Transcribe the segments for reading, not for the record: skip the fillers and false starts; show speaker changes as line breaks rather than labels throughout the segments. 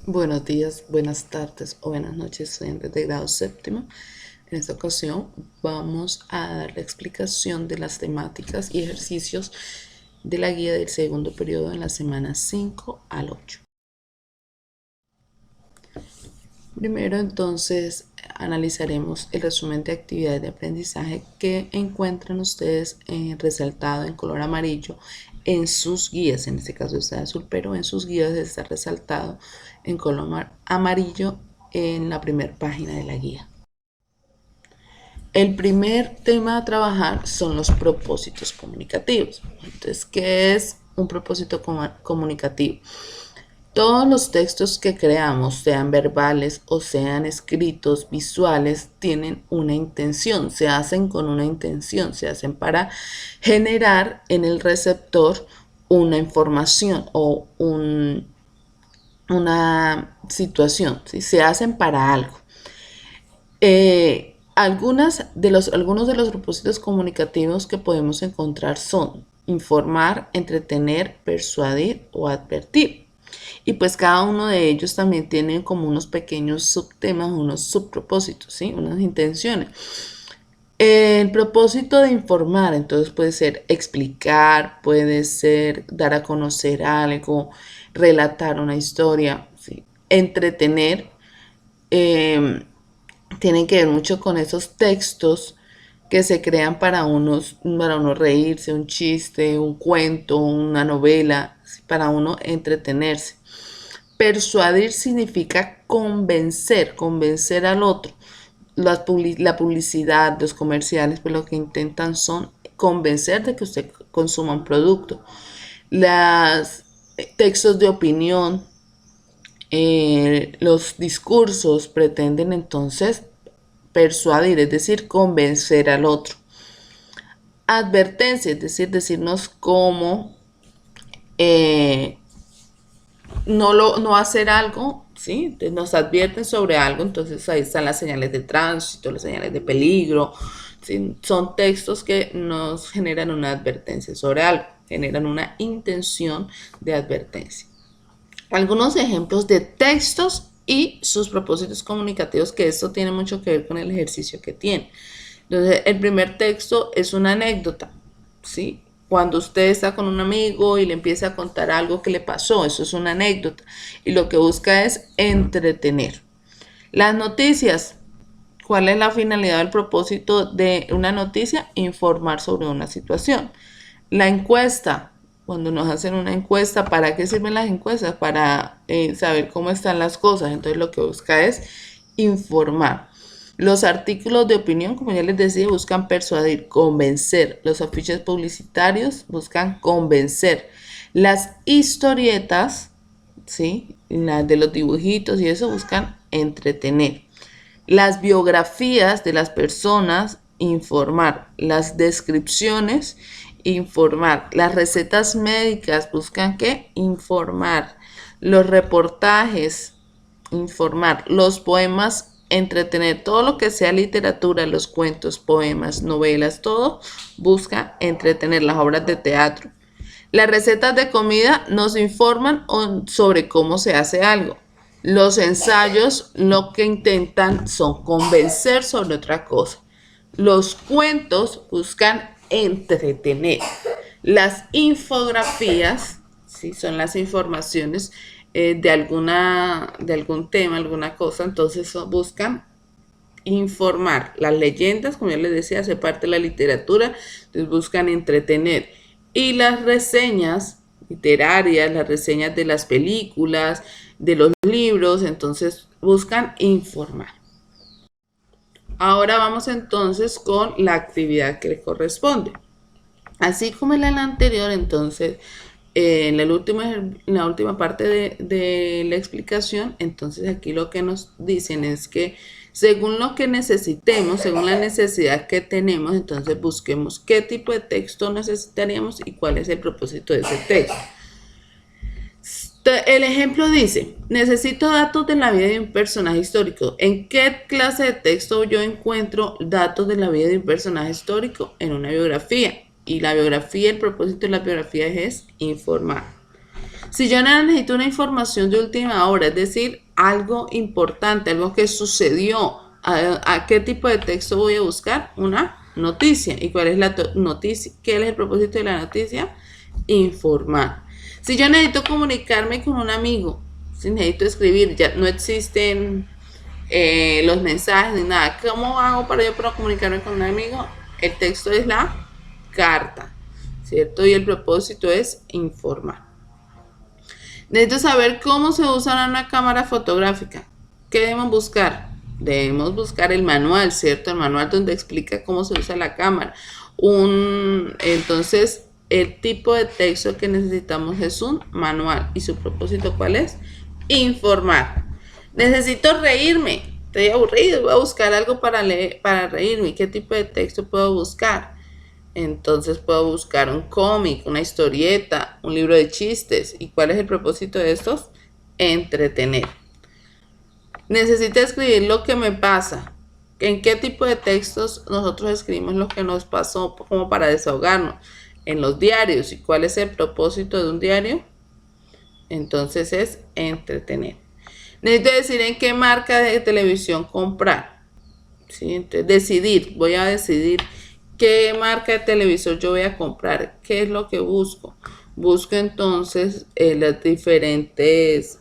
Buenos días, buenas tardes o buenas noches, estudiantes de grado séptimo. En esta ocasión vamos a dar la explicación de las temáticas y ejercicios de la guía del segundo periodo en la semana 5 al 8. Primero entonces analizaremos el resumen de actividades de aprendizaje que encuentran ustedes resaltado en color amarillo en sus guías. En este caso está azul, pero en sus guías está resaltado en color amarillo en la primera página de la guía. El primer tema a trabajar son los propósitos comunicativos. Entonces, ¿qué es un propósito comunicativo? Todos los textos que creamos, sean verbales o sean escritos, visuales, tienen una intención, se hacen con una intención, se hacen para generar en el receptor una información o una situación, ¿sí? Se hacen para algo. Algunos de los propósitos comunicativos que podemos encontrar son informar, entretener, persuadir o advertir. Y pues cada uno de ellos también tiene como unos pequeños subtemas, unos subpropósitos, ¿sí? Unas intenciones. El propósito de informar, entonces puede ser explicar, puede ser dar a conocer algo, relatar una historia, ¿sí? Entretener, tienen que ver mucho con esos textos que se crean para uno reírse, un chiste, un cuento, una novela, para uno entretenerse. Persuadir significa convencer al otro. La publicidad, los comerciales, pues lo que intentan son convencer de que usted consuma un producto. Los textos de opinión, los discursos pretenden entonces persuadir, es decir, convencer al otro. Advertencia, es decir, decirnos cómo no hacer algo, ¿sí? Entonces nos advierten sobre algo, entonces ahí están las señales de tránsito, las señales de peligro, ¿sí? Son textos que nos generan una advertencia sobre algo, generan una intención de advertencia. Algunos ejemplos de textos y sus propósitos comunicativos, que esto tiene mucho que ver con el ejercicio que tiene. Entonces, el primer texto es una anécdota, ¿sí? Cuando usted está con un amigo y le empieza a contar algo que le pasó, eso es una anécdota. Y lo que busca es entretener. Las noticias. ¿Cuál es la finalidad del propósito de una noticia? Informar sobre una situación. La encuesta. Cuando nos hacen una encuesta, ¿para qué sirven las encuestas? Para saber cómo están las cosas. Entonces lo que busca es informar. Los artículos de opinión, como ya les decía, buscan persuadir, convencer. Los afiches publicitarios buscan convencer. Las historietas, ¿sí? Las de los dibujitos y eso buscan entretener. Las biografías de las personas, informar. Las descripciones, informar. Las recetas médicas buscan ¿qué? Informar. Los reportajes, informar. Los poemas, entretener. Todo lo que sea literatura, los cuentos, poemas, novelas, todo busca entretener. Las obras de teatro. Las recetas de comida nos informan sobre cómo se hace algo. Los ensayos lo que intentan son convencer sobre otra cosa. Los cuentos buscan entretener. Las infografías, ¿sí? Son las informaciones de algún tema, alguna cosa, entonces buscan informar. Las leyendas, como ya les decía, hace parte de la literatura, entonces buscan entretener. Y las reseñas literarias, las reseñas de las películas, de los libros, entonces buscan informar. Ahora vamos entonces con la actividad que le corresponde. Así como en la anterior, entonces, en la última parte de la explicación, entonces aquí lo que nos dicen es que según lo que necesitemos, según la necesidad que tenemos, entonces busquemos qué tipo de texto necesitaríamos y cuál es el propósito de ese texto. El ejemplo dice, necesito datos de la vida de un personaje histórico. ¿En qué clase de texto yo encuentro datos de la vida de un personaje histórico? En una biografía. Y la biografía, el propósito de la biografía es informar. Si yo necesito una información de última hora, es decir, algo importante, algo que sucedió, ¿a qué tipo de texto voy a buscar? Una noticia. ¿Y cuál es la noticia? ¿Qué es el propósito de la noticia? Informar. Si yo necesito comunicarme con un amigo, si necesito escribir, ya no existen los mensajes ni nada. ¿Cómo hago para yo para comunicarme con un amigo? El texto es la carta, ¿cierto? Y el propósito es informar. Necesito saber cómo se usa una cámara fotográfica. ¿Qué debemos buscar? Debemos buscar el manual, ¿cierto? El manual donde explica cómo se usa la cámara. Entonces, el tipo de texto que necesitamos es un manual. ¿Y su propósito cuál es? Informar. Necesito reírme. Estoy aburrido. Voy a buscar algo para leer, para reírme. ¿Qué tipo de texto puedo buscar? Entonces puedo buscar un cómic, una historieta, un libro de chistes. ¿Y cuál es el propósito de estos? Entretener. Necesito escribir lo que me pasa. ¿En qué tipo de textos nosotros escribimos lo que nos pasó como para desahogarnos? En los diarios. ¿Y cuál es el propósito de un diario? Entonces es entretener. Necesito decir en qué marca de televisión comprar. ¿Sí? Entonces decidir. Voy a decidir qué marca de televisor yo voy a comprar. ¿Qué es lo que busco? Busco entonces las diferentes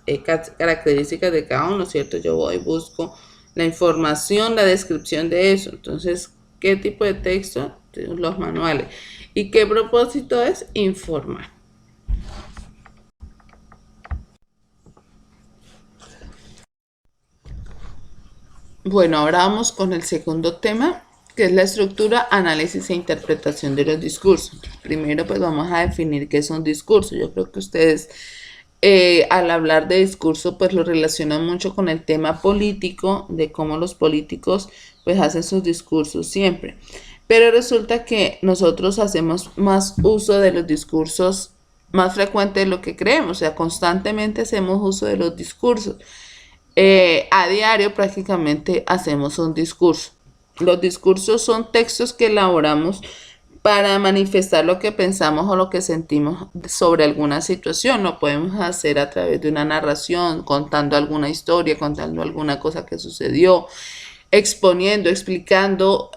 características de cada uno, ¿cierto? Yo voy, busco la información, la descripción de eso. Entonces, ¿qué tipo de texto? Los manuales. ¿Y qué propósito es? Informar. Bueno, ahora vamos con el segundo tema, que es la estructura, análisis e interpretación de los discursos. Primero, pues vamos a definir qué es un discurso. Yo creo que ustedes, al hablar de discurso, pues lo relacionan mucho con el tema político, de cómo los políticos, pues hacen sus discursos siempre. Pero resulta que nosotros hacemos más uso de los discursos más frecuente de lo que creemos, o sea, constantemente hacemos uso de los discursos. A diario prácticamente hacemos un discurso. Los discursos son textos que elaboramos para manifestar lo que pensamos o lo que sentimos sobre alguna situación. Lo podemos hacer a través de una narración, contando alguna historia, contando alguna cosa que sucedió, exponiendo, explicando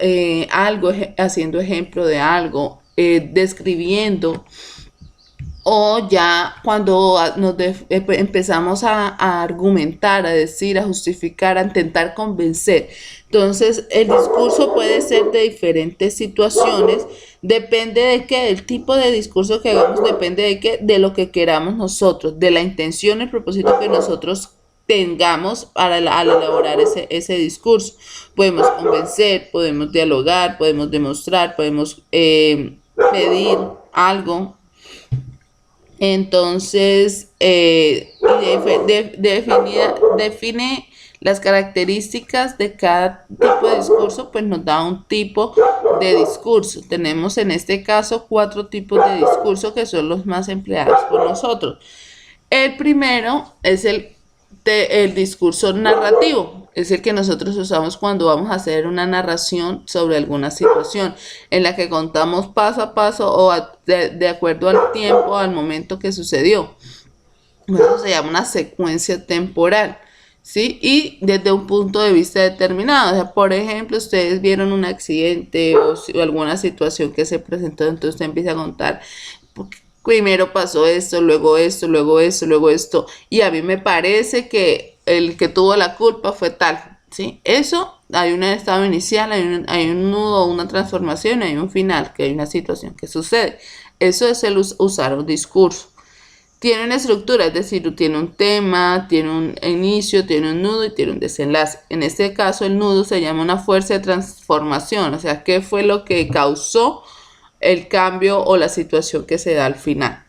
algo, haciendo ejemplo de algo, describiendo, o ya cuando empezamos a argumentar, a decir, a justificar, a intentar convencer. Entonces, el discurso puede ser de diferentes situaciones, depende de qué, el tipo de discurso que hagamos, depende de qué, de lo que queramos nosotros, de la intención, el propósito que nosotros tengamos para al elaborar ese discurso. Podemos convencer, podemos dialogar, podemos demostrar, podemos pedir algo. Entonces, define las características de cada tipo de discurso, pues nos da un tipo de discurso. Tenemos en este caso 4 tipos de discurso que son los más empleados por nosotros. El primero es el discurso narrativo, es el que nosotros usamos cuando vamos a hacer una narración sobre alguna situación, en la que contamos paso a paso o de acuerdo al tiempo, al momento que sucedió. Eso se llama una secuencia temporal, ¿sí? Y desde un punto de vista determinado. O sea, por ejemplo, ustedes vieron un accidente o alguna situación que se presentó, entonces usted empieza a contar. Primero pasó esto, luego esto, luego esto, luego esto. Y a mí me parece que el que tuvo la culpa fue tal, ¿sí? Eso, hay un estado inicial, hay un nudo, una transformación, hay un final, que hay una situación que sucede. Eso es el usar un discurso. Tiene una estructura, es decir, tiene un tema, tiene un inicio, tiene un nudo y tiene un desenlace. En este caso, el nudo se llama una fuerza de transformación, o sea, ¿qué fue lo que causó el cambio o la situación que se da al final?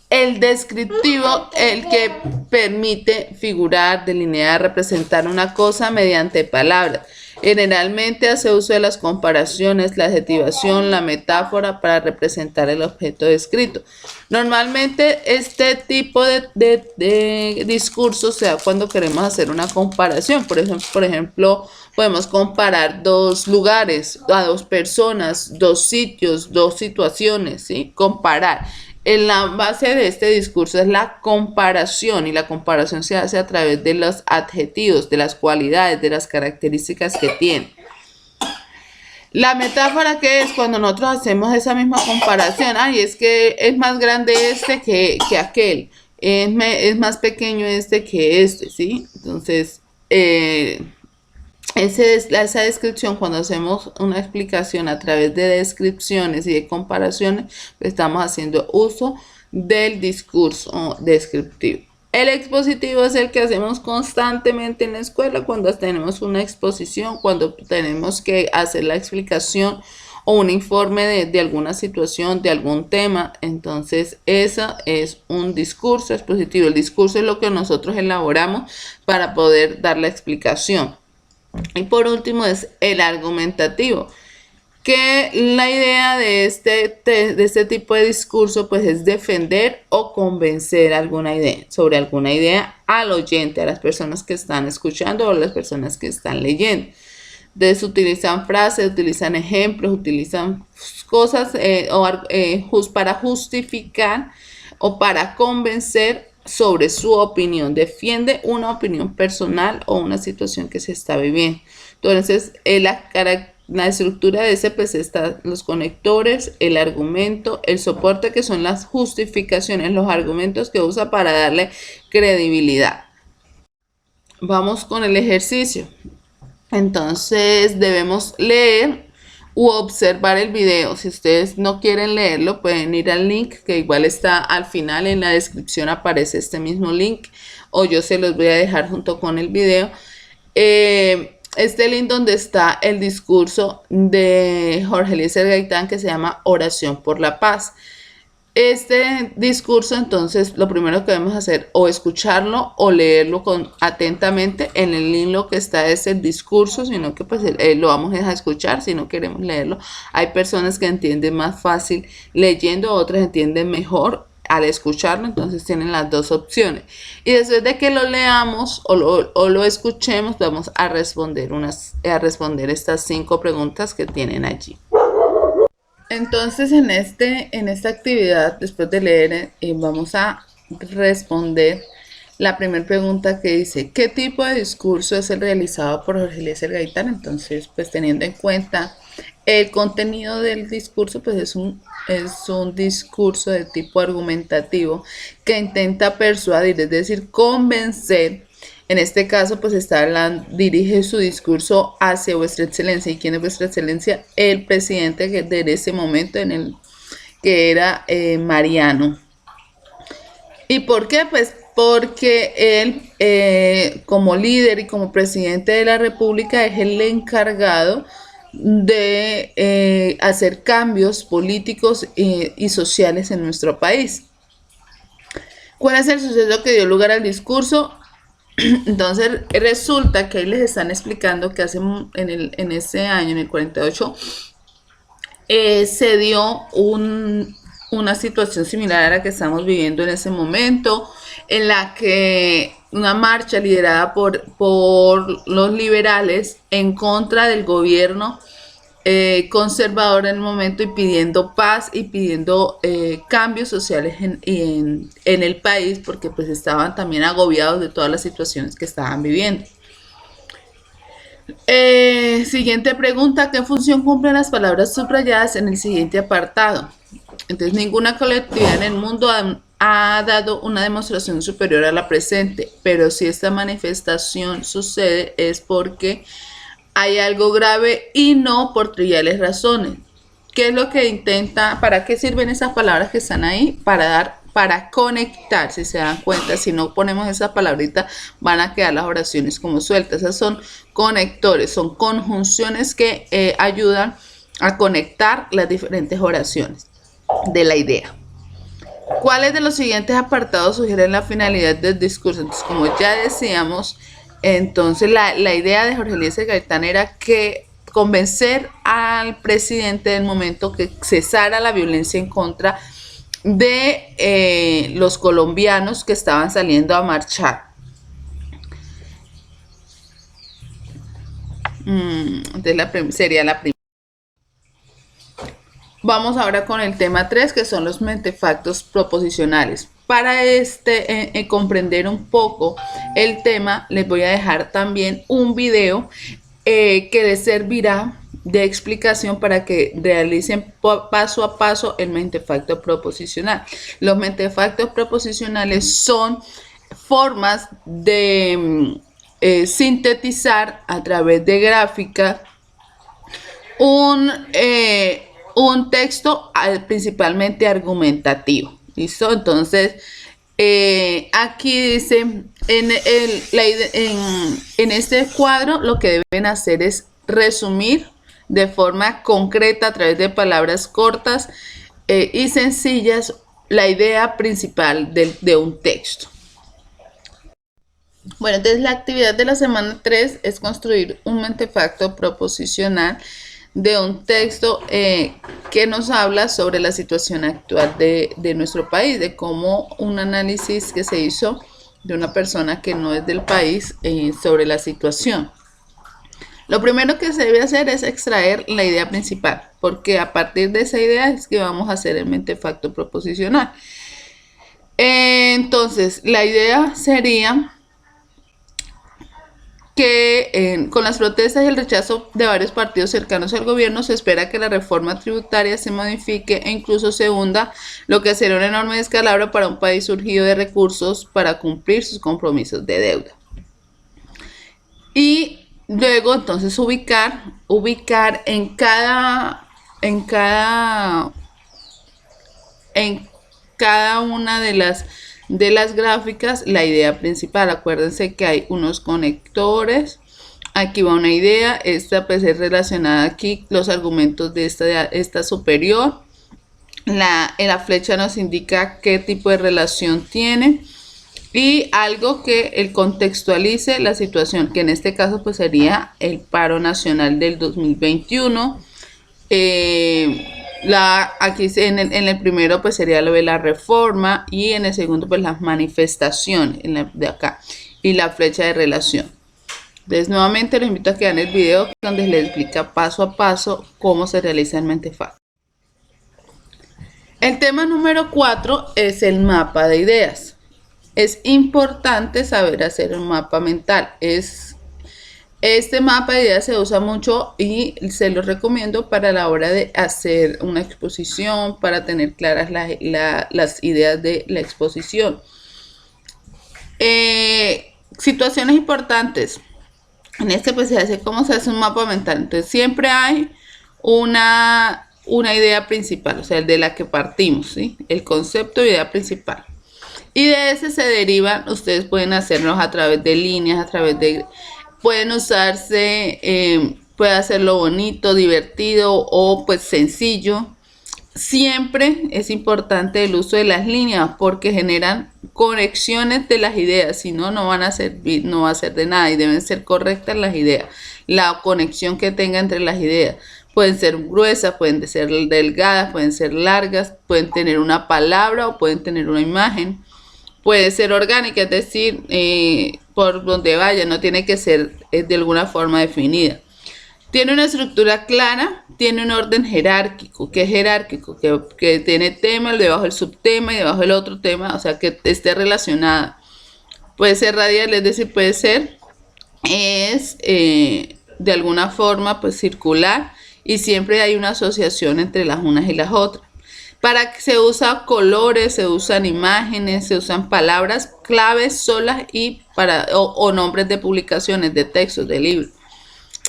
El descriptivo, el que permite figurar, delinear, representar una cosa mediante palabras. Generalmente hace uso de las comparaciones, la adjetivación, la metáfora para representar el objeto descrito. Normalmente este tipo de discurso se da cuando queremos hacer una comparación. Por ejemplo, podemos comparar 2 lugares, a 2 personas, 2 sitios, 2 situaciones, ¿sí? Comparar. En la base de este discurso es la comparación, y la comparación se hace a través de los adjetivos, de las cualidades, de las características que tiene. La metáfora, que es cuando nosotros hacemos esa misma comparación, ay, es que es más grande este que aquel, es más pequeño este que este, ¿sí? Entonces, esa descripción, cuando hacemos una explicación a través de descripciones y de comparaciones, estamos haciendo uso del discurso descriptivo. El expositivo es el que hacemos constantemente en la escuela cuando tenemos una exposición, cuando tenemos que hacer la explicación o un informe de alguna situación, de algún tema. Entonces, eso es un discurso expositivo. El discurso es lo que nosotros elaboramos para poder dar la explicación. Y por último es el argumentativo, que la idea de este tipo de discurso pues es defender o convencer sobre alguna idea al oyente, a las personas que están escuchando o a las personas que están leyendo. Entonces utilizan frases, utilizan ejemplos, utilizan cosas para justificar o para convencer sobre su opinión. Defiende una opinión personal o una situación que se está viviendo. Entonces, la estructura de ese pues está los conectores, el argumento, el soporte, que son las justificaciones, los argumentos que usa para darle credibilidad. Vamos con el ejercicio. Entonces debemos leer u observar el video. Si ustedes no quieren leerlo, pueden ir al link que igual está al final. En la descripción aparece este mismo link, o yo se los voy a dejar junto con el video. Este link donde está el discurso de Jorge Eliezer Gaitán, que se llama Oración por la Paz. Este discurso, entonces, lo primero que debemos hacer o escucharlo o leerlo atentamente. En el link lo que está es el discurso, sino que pues lo vamos a escuchar si no queremos leerlo. Hay personas que entienden más fácil leyendo, otras entienden mejor al escucharlo, entonces tienen las dos opciones. Y después de que lo leamos o lo escuchemos, vamos a responder estas 5 preguntas que tienen allí. Entonces, en esta actividad, después de leer, vamos a responder la primera pregunta, que dice: ¿qué tipo de discurso es el realizado por Jorge Eliezer Gaitán? Entonces, pues teniendo en cuenta el contenido del discurso, pues es un discurso de tipo argumentativo que intenta persuadir, es decir, convencer. En este caso, pues dirige su discurso hacia Vuestra Excelencia. ¿Y quién es Vuestra Excelencia? El presidente de ese momento, que era Mariano. ¿Y por qué? Pues porque él, como líder y como presidente de la República, es el encargado de hacer cambios políticos y sociales en nuestro país. ¿Cuál es el suceso que dio lugar al discurso? Entonces resulta que ahí les están explicando que en ese año, en el 48, se dio una situación similar a la que estamos viviendo en ese momento, en la que una marcha liderada por los liberales en contra del gobierno conservador en el momento, y pidiendo paz y pidiendo cambios sociales en el país, porque pues estaban también agobiados de todas las situaciones que estaban viviendo. Siguiente pregunta: ¿qué función cumplen las palabras subrayadas en el siguiente apartado? Entonces, ninguna colectividad en el mundo ha dado una demostración superior a la presente, pero si esta manifestación sucede es porque hay algo grave y no por triviales razones. ¿Qué es lo que intenta? ¿Para qué sirven esas palabras que están ahí? Para conectar. Si se dan cuenta, si no ponemos esa palabrita, van a quedar las oraciones como sueltas. Esas son conectores, son conjunciones que ayudan a conectar las diferentes oraciones de la idea. ¿Cuáles de los siguientes apartados sugieren la finalidad del discurso? Entonces, como ya decíamos, entonces la idea de Jorge Eliezer Gaitán era que convencer al presidente del momento que cesara la violencia en contra de los colombianos que estaban saliendo a marchar. Entonces sería la primera. Vamos ahora con el tema 3, que son los mentefactos proposicionales. Para comprender un poco el tema, les voy a dejar también un video que les servirá de explicación para que realicen paso a paso el mentefacto proposicional. Los mentefactos proposicionales son formas de sintetizar a través de gráfica un texto principalmente argumentativo. ¿Listo? Entonces, aquí dice, en este cuadro lo que deben hacer es resumir de forma concreta a través de palabras cortas y sencillas la idea principal de un texto. Bueno, entonces la actividad de la semana 3 es construir un mentefacto proposicional de un texto que nos habla sobre la situación actual de nuestro país, de cómo un análisis que se hizo de una persona que no es del país sobre la situación. Lo primero que se debe hacer es extraer la idea principal, porque a partir de esa idea es que vamos a hacer el mentefacto proposicional. Entonces, la idea sería que con las protestas y el rechazo de varios partidos cercanos al gobierno se espera que la reforma tributaria se modifique e incluso se hunda, lo que será un enorme descalabro para un país surgido de recursos para cumplir sus compromisos de deuda. Y luego entonces ubicar en cada una de las gráficas la idea principal. Acuérdense que hay unos conectores, aquí va una idea, esta pues es relacionada aquí, los argumentos de esta superior, la flecha nos indica qué tipo de relación tiene y algo que el contextualice la situación, que en este caso pues sería el paro nacional del 2021. Aquí en el primero pues sería lo de la reforma y en el segundo pues las manifestaciones de acá y la flecha de relación. Entonces nuevamente los invito a que vean el video donde les explica paso a paso cómo se realiza el mentefacto. El tema número 4 es el mapa de ideas. Es importante saber hacer un mapa mental. Este mapa de ideas se usa mucho y se lo recomiendo para la hora de hacer una exposición, para tener claras las ideas de la exposición. Situaciones importantes. En este pues se hace cómo se hace un mapa mental. Entonces siempre hay una idea principal, o sea, de la que partimos, ¿sí? El concepto de idea principal. Y de ese se derivan, ustedes pueden hacerlos a través de líneas, pueden usarse, puede hacerlo bonito, divertido o pues sencillo. Siempre es importante el uso de las líneas porque generan conexiones de las ideas, si no, no van a servir, no va a ser de nada y deben ser correctas las ideas. La conexión que tenga entre las ideas. Pueden ser gruesas, pueden ser delgadas, pueden ser largas, pueden tener una palabra o pueden tener una imagen. Puede ser orgánica, es decir, por donde vaya, no tiene que ser de alguna forma definida. Tiene una estructura clara, tiene un orden jerárquico. ¿Qué es jerárquico? Que tiene tema, debajo el subtema y debajo el otro tema, o sea, que esté relacionada. Puede ser radial, es decir, puede ser, de alguna forma, pues circular y siempre hay una asociación entre las unas y las otras. Para que se usan colores, se usan imágenes, se usan palabras claves solas y o nombres de publicaciones, de textos, de libros.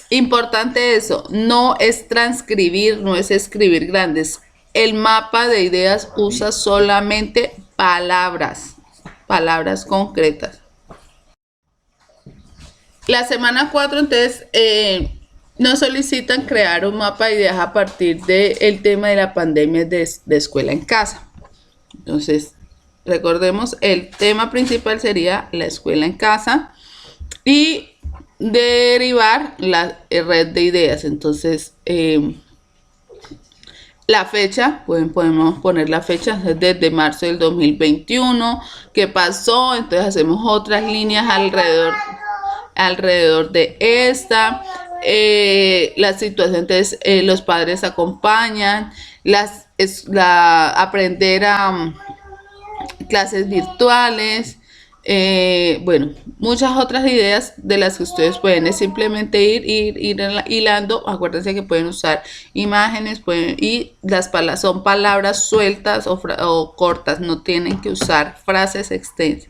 Importante eso, no es transcribir, no es escribir grandes. El mapa de ideas usa solamente palabras concretas. La semana 4, entonces, nos solicitan crear un mapa de ideas a partir del tema de la pandemia de escuela en casa. Entonces, recordemos, el tema principal sería la escuela en casa y derivar la red de ideas. Entonces, la fecha, podemos poner la fecha desde marzo del 2021. ¿Qué pasó? Entonces hacemos otras líneas alrededor de esta. La situación, entonces los padres acompañan, aprender a clases virtuales, bueno, muchas otras ideas de las que ustedes pueden es simplemente ir hilando. Acuérdense que pueden usar imágenes, y las palabras son palabras sueltas o cortas, no tienen que usar frases extensas.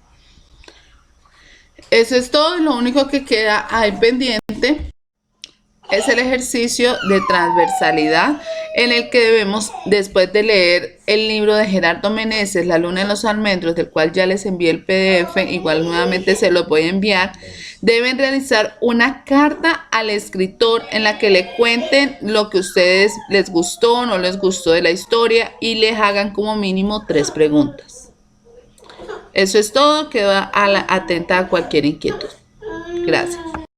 Eso es todo, lo único que queda ahí pendiente es el ejercicio de transversalidad en el que debemos, después de leer el libro de Gerardo Meneses, La luna en los almendros, del cual ya les envié el PDF, igual nuevamente se los voy a enviar, deben realizar una carta al escritor en la que le cuenten lo que a ustedes les gustó o no les gustó de la historia y les hagan como mínimo 3 preguntas. Eso es todo, quedo atenta a cualquier inquietud. Gracias.